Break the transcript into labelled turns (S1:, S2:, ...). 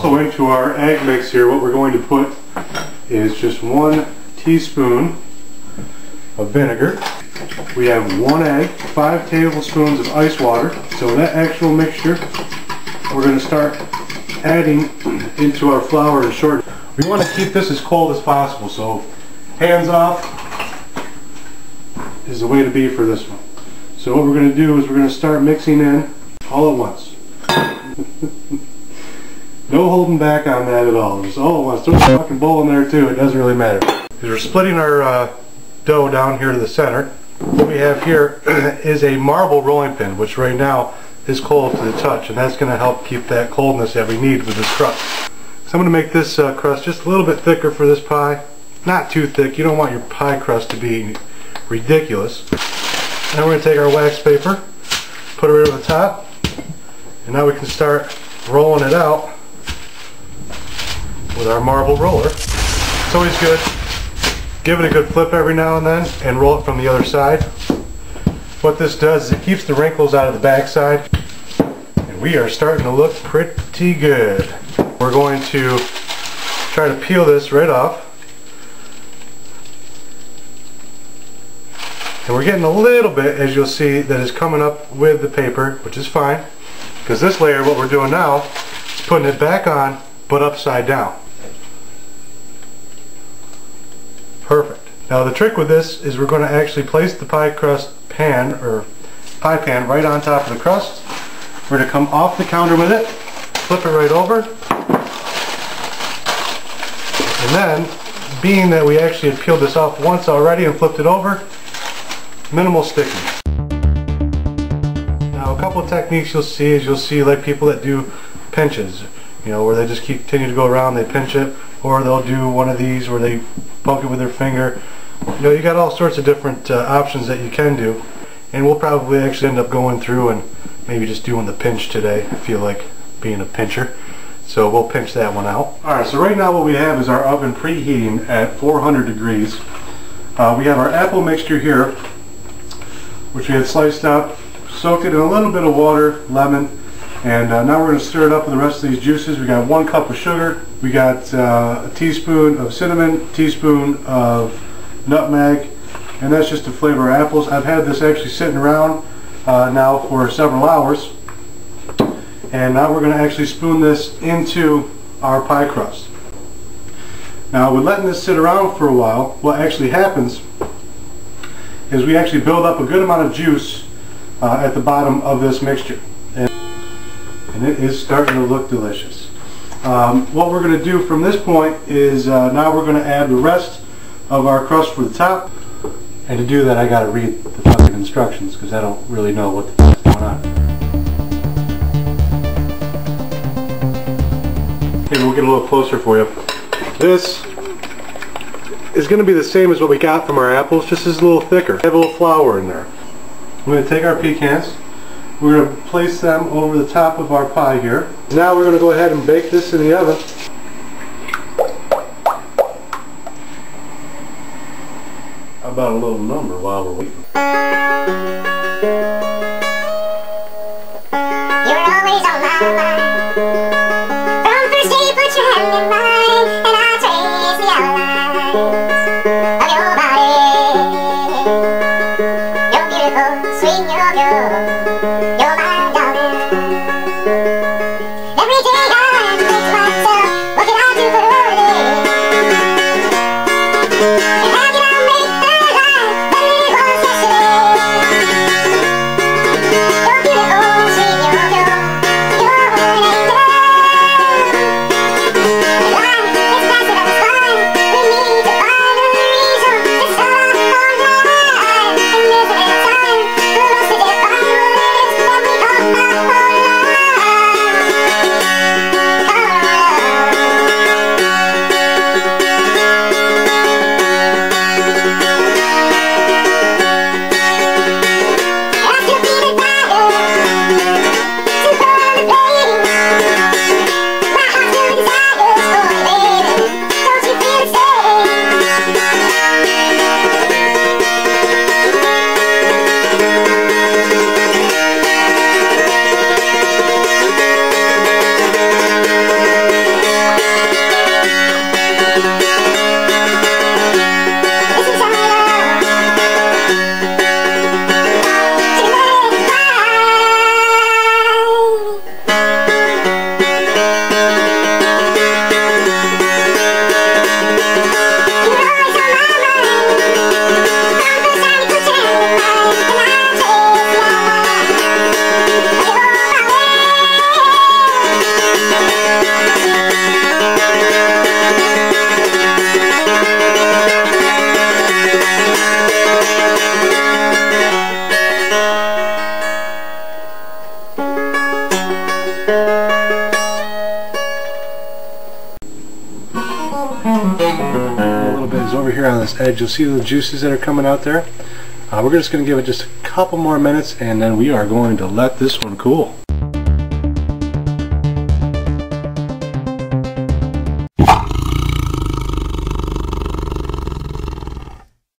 S1: Also into our egg mix here, what we're going to put is just 1 teaspoon of vinegar. We have 1 egg, 5 tablespoons of ice water. So that actual mixture we're going to start adding into our flour and shorten. We want to keep this as cold as possible, so hands off is the way to be for this one. So what we're going to do is we're going to start mixing in all at once. No holding back on that at all. Just all at once. Throw a fucking bowl in there too, it doesn't really matter. Because we're splitting our dough down here to the center. What we have here is a marble rolling pin, which right now is cold to the touch, and that's going to help keep that coldness that we need with this crust. So I'm going to make this crust just a little bit thicker for this pie. Not too thick. You don't want your pie crust to be ridiculous. Now we're going to take our wax paper, put it right over the top, and now we can start rolling it out with our marble roller. It's always good. Give it a good flip every now and then and roll it from the other side. What this does is it keeps the wrinkles out of the backside, and we are starting to look pretty good. We're going to try to peel this right off. And we're getting a little bit, as you'll see, that is coming up with the paper, which is fine, because this layer, what we're doing now, is putting it back on, but upside down. Perfect. Now the trick with this is we're going to actually place the pie crust pan, or pie pan, right on top of the crust. We're going to come off the counter with it, flip it right over, and then, being that we actually had peeled this off once already and flipped it over, minimal sticking. Now a couple of techniques you'll see like people that do pinches, where they just continue to go around, they pinch it, or they'll do one of these where they poke it with their finger. You got all sorts of different options that you can do, and we'll probably actually end up going through and maybe just doing the pinch today. I feel like being a pincher, so we'll pinch that one out. Alright, so right now what we have is our oven preheating at 400 degrees. We have our apple mixture here, which we had sliced up, soaked it in a little bit of water, lemon, and now we're going to stir it up with the rest of these juices. We got 1 cup of sugar, we got a teaspoon of cinnamon, teaspoon of nutmeg, and that's just to flavor our apples. I've had this actually sitting around now for several hours, and now we're going to actually spoon this into our pie crust. Now with letting this sit around for a while, what actually happens is we actually build up a good amount of juice at the bottom of this mixture, and it is starting to look delicious. What we're going to do from this point is now we're going to add the rest of our crust for the top, and to do that I got to read the fucking instructions because I don't really know what the fuck is going on. Maybe we'll get a little closer for you. This is going to be the same as what we got from our apples, just as a little thicker. I have a little flour in there. We're going to take our pecans, we're going to place them over the top of our pie here. Now we're going to go ahead and bake this in the oven. How about a little number while we're waiting? You're always on my mind. From first day you put your hand in mine, and I'll trace the outlines of your body. You're beautiful, sweet, you're pure. You're my darling. Every day I think to myself, what can I do for her? And how can I make her life better than it was yesterday? You're beautiful, sweet, you're pure. You're one angel. And life is faster than flying. We need to find a reason to start our life. And isn't it time for us to define what it is that we call our life? this edge. You'll see the juices that are coming out there. We're just going to give it just a couple more minutes, and then we are going to let this one cool.